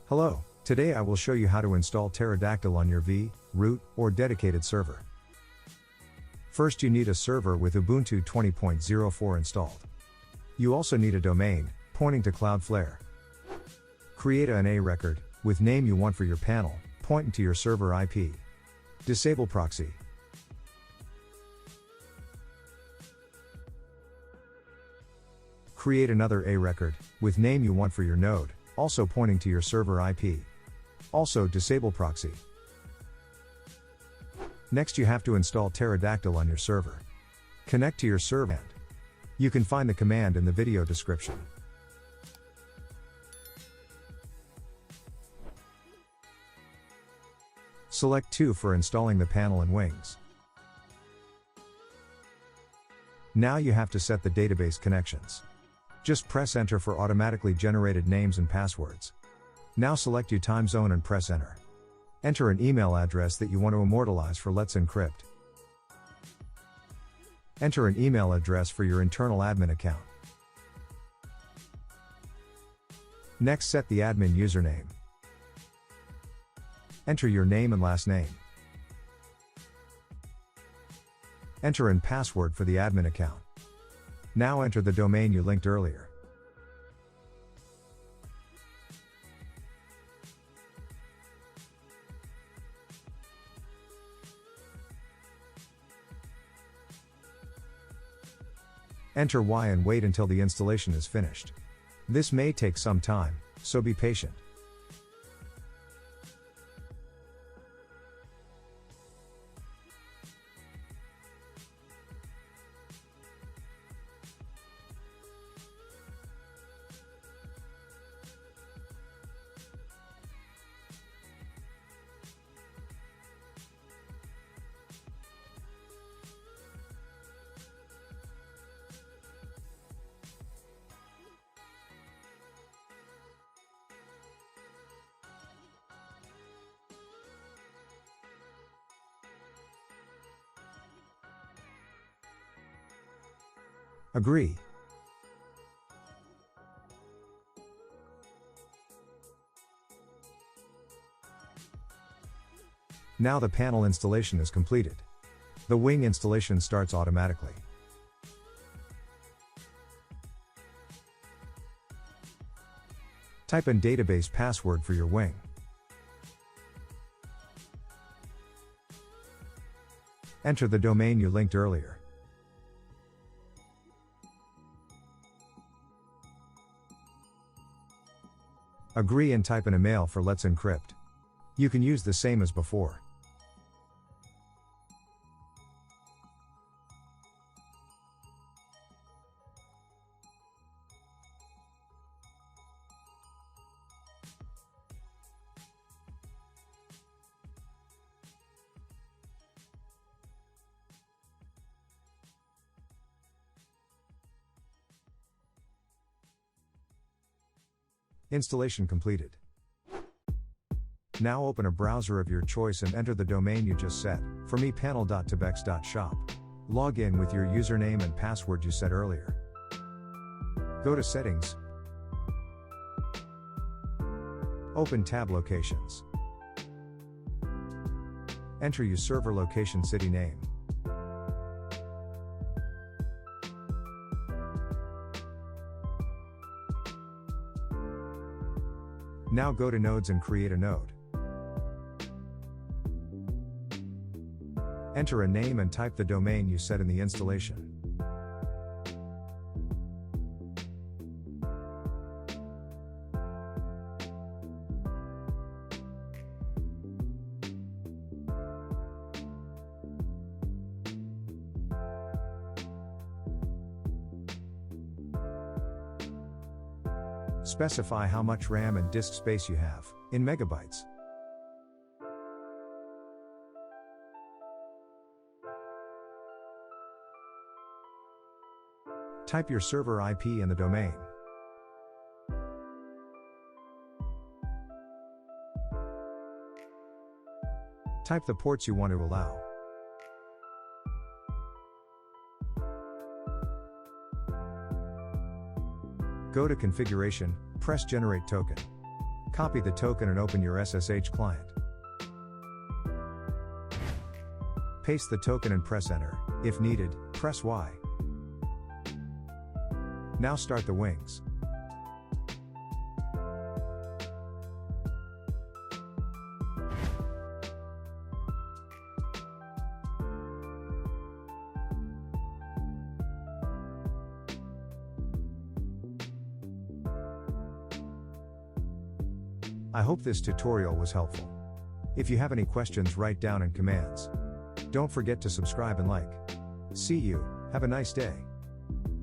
Hello, today I will show you how to install Pterodactyl on your root, or dedicated server. First you need a server with Ubuntu 20.04 installed. You also need a domain, pointing to Cloudflare. Create an A record, with name you want for your panel, pointing to your server IP. Disable proxy. Create another A record, with name you want for your node, also pointing to your server IP. Also disable proxy. Next you have to install Pterodactyl on your server. Connect to your server. You can find the command in the video description. Select 2 for installing the panel and wings. Now you have to set the database connections. Just press enter for automatically generated names and passwords. Now select your time zone and press enter. Enter an email address that you want to immortalize for Let's Encrypt. Enter an email address for your internal admin account. Next set the admin username. Enter your name and last name. Enter in password for the admin account. Now enter the domain you linked earlier. Enter Y and wait until the installation is finished. This may take some time, so be patient. Agree. Now the panel installation is completed. The wing installation starts automatically. Type in database password for your wing. Enter the domain you linked earlier. Agree and type in email for Let's Encrypt. You can use the same as before. Installation completed. Now open a browser of your choice and enter the domain you just set, for me panel.tbex.shop. Log in with your username and password you set earlier. Go to Settings. Open tab Locations. Enter your server location city name. Now go to Nodes and create a node. Enter a name and type the domain you set in the installation. Specify how much RAM and disk space you have, in megabytes. Type your server IP and the domain. Type the ports you want to allow. Go to Configuration, press Generate Token. Copy the token and open your SSH client. Paste the token and press enter. If needed, press Y. Now start the wings. I hope this tutorial was helpful. If you have any questions, write down in commands. Don't forget to subscribe and like. See you, have a nice day.